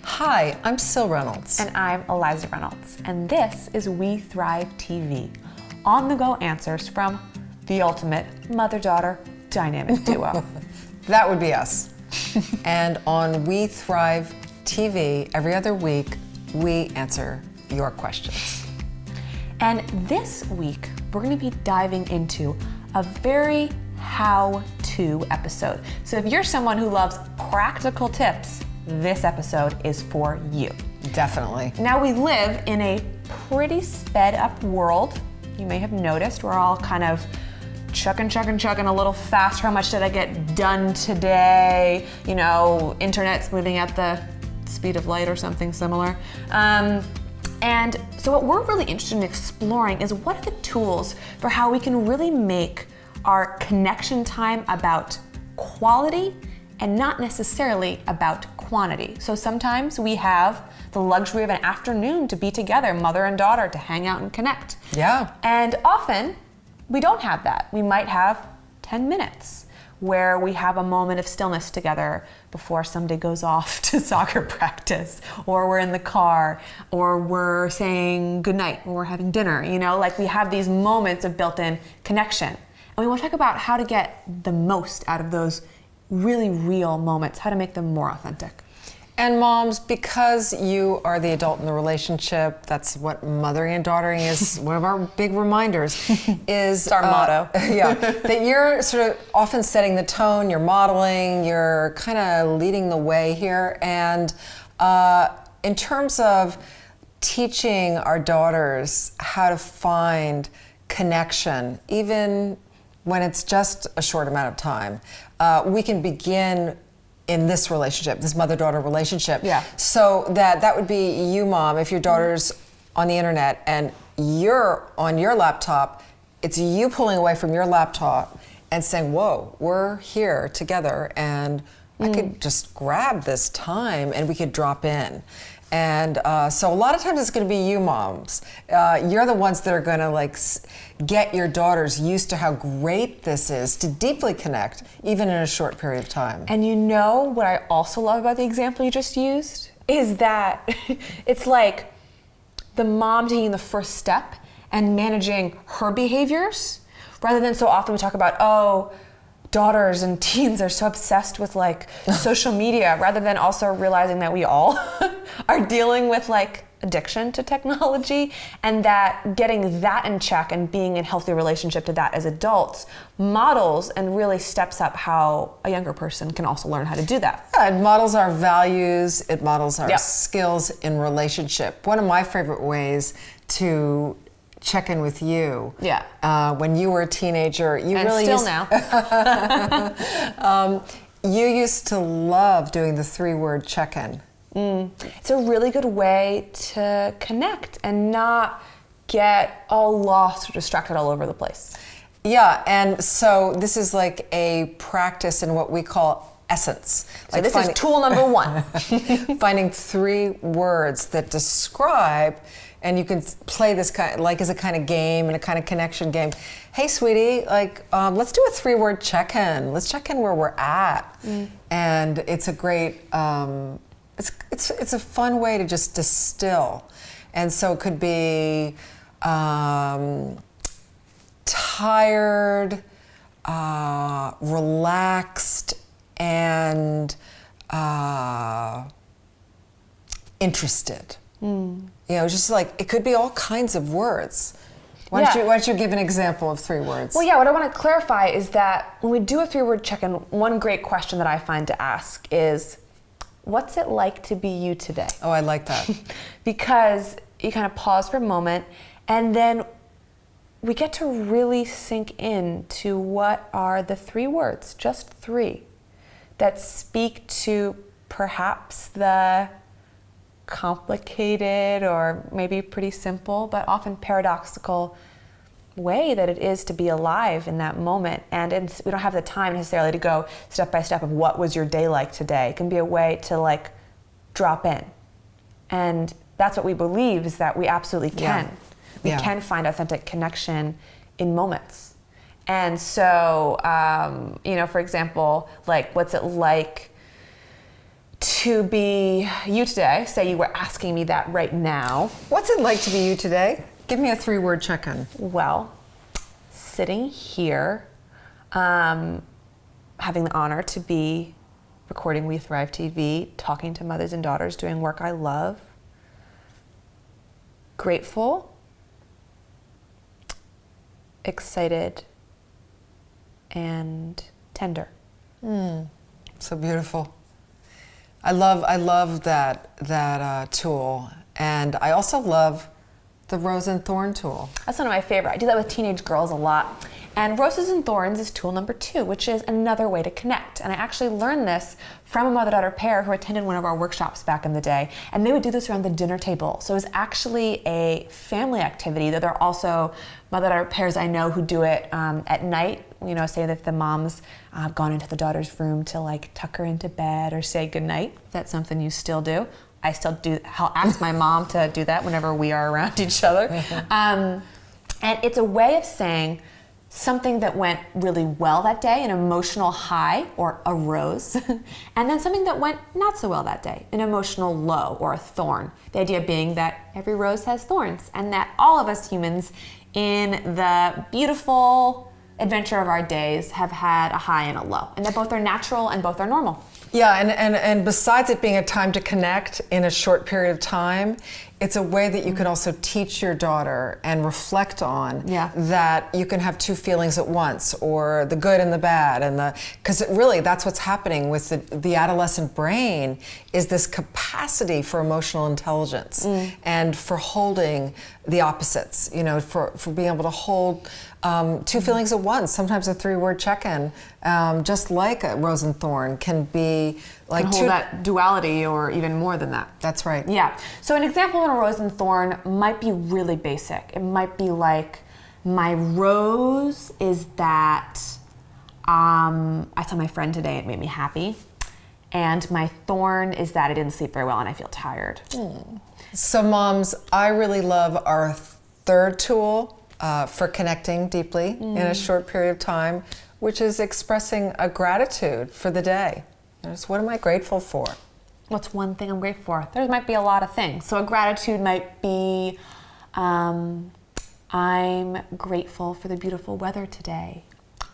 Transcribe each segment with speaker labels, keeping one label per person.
Speaker 1: Hi, I'm Sil Reynolds.
Speaker 2: And I'm Eliza Reynolds. And this is We Thrive TV, on-the-go answers from the ultimate mother-daughter dynamic duo.
Speaker 1: That would be us. And on We Thrive TV, every other week, we answer your questions.
Speaker 2: And this week, we're going to be diving into a very how-to episode. So if you're someone who loves practical tips, this episode is for you.
Speaker 1: Definitely.
Speaker 2: Now, we live in a pretty sped up world. You may have noticed we're all kind of chugging a little faster. How much did I get done today? You know, internet's moving at the speed of light or something similar. And so what we're really interested in exploring is what are the tools for how we can really make our connection time about quality and not necessarily about quantity. So sometimes we have the luxury of an afternoon to be together, mother and daughter, to hang out and connect.
Speaker 1: Yeah.
Speaker 2: And often we don't have that. We might have 10 minutes where we have a moment of stillness together before somebody goes off to soccer practice, or we're in the car, or we're saying goodnight when we're having dinner. You know, like we have these moments of built-in connection. And we want to talk about how to get the most out of those really real moments, how to make them more authentic.
Speaker 1: And moms, because you are the adult in the relationship, that's what mothering and daughtering is, one of our big reminders, is
Speaker 2: It's our motto.
Speaker 1: Yeah, that you're sort of often setting the tone, you're modeling, you're kind of leading the way here. And in terms of teaching our daughters how to find connection, even when it's just a short amount of time, we can begin in this relationship, this mother-daughter relationship.
Speaker 2: Yeah.
Speaker 1: So that would be you, mom, if your daughter's on the internet and you're on your laptop, it's you pulling away from your laptop and saying, whoa, we're here together and I could just grab this time and we could drop in. And so a lot of times it's going to be you moms. You're the ones that are going to get your daughters used to how great this is to deeply connect, even in a short period of time.
Speaker 2: And you know what I also love about the example you just used is that it's like the mom taking the first step and managing her behaviors, rather than so often we talk about, oh, daughters and teens are so obsessed with social media, rather than also realizing that we all are dealing with addiction to technology, and that getting that in check and being in healthy relationship to that as adults models and really steps up how a younger person can also learn how to do that.
Speaker 1: Yeah, it models our values, it models our skills in relationship. One of my favorite ways to check in with you.
Speaker 2: Yeah.
Speaker 1: When you were a teenager, you
Speaker 2: and
Speaker 1: really
Speaker 2: still
Speaker 1: used,
Speaker 2: now.
Speaker 1: You used to love doing the 3-word check-in.
Speaker 2: It's a really good way to connect and not get all lost or distracted all over the place.
Speaker 1: Yeah, and so this is like a practice in what we call essence.
Speaker 2: So this is tool number 1.
Speaker 1: Finding 3 words that describe, and you can play this as a kind of game and a kind of connection game. Hey, sweetie, let's do a 3-word check-in. Let's check in where we're at. And it's a great, it's a fun way to just distill. And so it could be tired, relaxed, and interested. You know, just it could be all kinds of words. Why don't you give an example of 3 words?
Speaker 2: Well, yeah, what I want to clarify is that when we do a 3-word check-in, one great question that I find to ask is, what's it like to be you today?
Speaker 1: Oh, I like that.
Speaker 2: Because you kind of pause for a moment, and then we get to really sink in to what are the 3 words, just 3, that speak to perhaps the complicated or maybe pretty simple, but often paradoxical way that it is to be alive in that moment. And we don't have the time necessarily to go step by step of what was your day like today. It can be a way to drop in. And that's what we believe, is that we absolutely can.
Speaker 1: Yeah.
Speaker 2: We can find authentic connection in moments. And so, for example, what's it like to be you today, say you were asking me that right now.
Speaker 1: What's it like to be you today? Give me a 3-word check-in.
Speaker 2: Well, sitting here, having the honor to be recording We Thrive TV, talking to mothers and daughters, doing work I love. Grateful, excited, and tender.
Speaker 1: So beautiful. I love that tool, and I also love the rose and thorn tool.
Speaker 2: That's one of my favorite. I do that with teenage girls a lot. And roses and thorns is tool number 2, which is another way to connect. And I actually learned this from a mother-daughter pair who attended one of our workshops back in the day. And they would do this around the dinner table. So it was actually a family activity, though there are also mother-daughter pairs I know who do it at night. You know, say that the mom's gone into the daughter's room to like tuck her into bed or say goodnight. That's something you still do. I still do. I'll ask my mom to do that whenever we are around each other. And it's a way of saying something that went really well that day, an emotional high or a rose, and then something that went not so well that day, an emotional low or a thorn. The idea being that every rose has thorns, and that all of us humans in the beautiful adventure of our days have had a high and a low, and that both are natural and both are normal.
Speaker 1: Yeah, and besides it being a time to connect in a short period of time, it's a way that you can also teach your daughter and reflect on that you can have 2 feelings at once, or the good and the bad, and because really that's what's happening with the adolescent brain, is this capacity for emotional intelligence and for holding the opposites, you know, for being able to hold 2 feelings at once. Sometimes a 3-word check-in, just like a rose and thorn, can be like
Speaker 2: and hold that duality or even more than that.
Speaker 1: That's right.
Speaker 2: Yeah. So an example in a rose and thorn might be really basic. It might be like, my rose is that I saw my friend today, it made me happy. And my thorn is that I didn't sleep very well and I feel tired.
Speaker 1: So moms, I really love our 3rd tool for connecting deeply in a short period of time, which is expressing a gratitude for the day. Just, what am I grateful for?
Speaker 2: What's one thing I'm grateful for? There might be a lot of things. So a gratitude might be, I'm grateful for the beautiful weather today.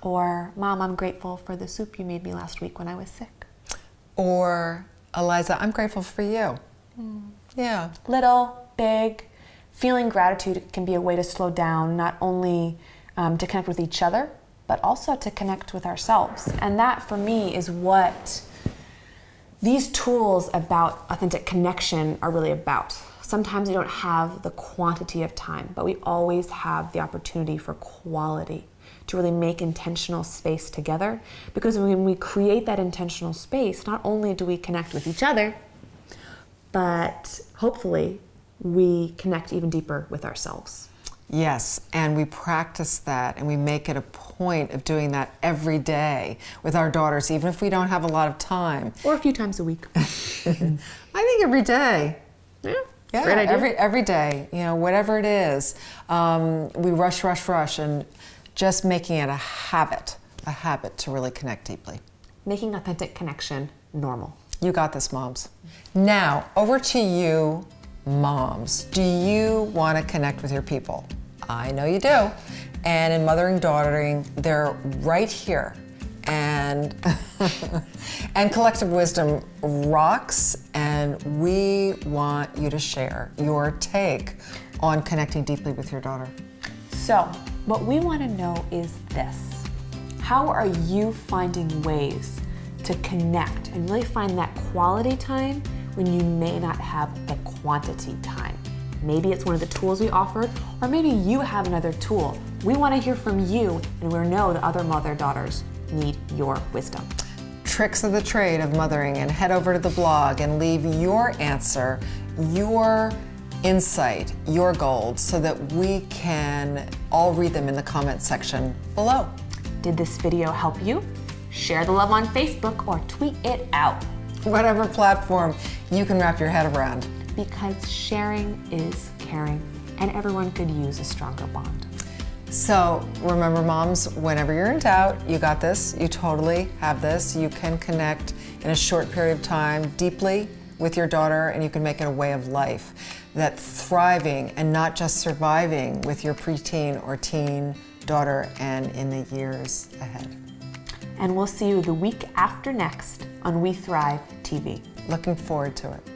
Speaker 2: Or, Mom, I'm grateful for the soup you made me last week when I was sick.
Speaker 1: Or, Eliza, I'm grateful for you. Yeah.
Speaker 2: Little, big. Feeling gratitude can be a way to slow down, not only to connect with each other, but also to connect with ourselves. And that, for me, is what these tools about authentic connection are really about. Sometimes we don't have the quantity of time, but we always have the opportunity for quality, to really make intentional space together. Because when we create that intentional space, not only do we connect with each other, but hopefully we connect even deeper with ourselves.
Speaker 1: Yes, and we practice that, and we make it a point of doing that every day with our daughters, even if we don't have a lot of time.
Speaker 2: Or a few times a week.
Speaker 1: I think every day.
Speaker 2: Yeah, great idea.
Speaker 1: Every day, you know, whatever it is, we rush, and just making it a habit to really connect deeply.
Speaker 2: Making authentic connection normal.
Speaker 1: You got this, moms. Now, over to you, moms. Do you want to connect with your people? I know you do. And in Mothering Daughtering, they're right here. And and Collective Wisdom rocks, and we want you to share your take on connecting deeply with your daughter.
Speaker 2: So, what we want to know is this. How are you finding ways to connect and really find that quality time when you may not have the quantity time? Maybe it's one of the tools we offered, or maybe you have another tool. We want to hear from you, and we know that other mother-daughters need your wisdom.
Speaker 1: Tricks of the trade of mothering, and head over to the blog and leave your answer, your insight, your gold, so that we can all read them in the comment section below.
Speaker 2: Did this video help you? Share the love on Facebook or tweet it out.
Speaker 1: Whatever platform you can wrap your head around.
Speaker 2: Because sharing is caring, and everyone could use a stronger bond.
Speaker 1: So remember, moms, whenever you're in doubt, you got this. You totally have this. You can connect in a short period of time deeply with your daughter, and you can make it a way of life. That thriving and not just surviving with your preteen or teen daughter and in the years ahead.
Speaker 2: And we'll see you the week after next on We Thrive TV.
Speaker 1: Looking forward to it.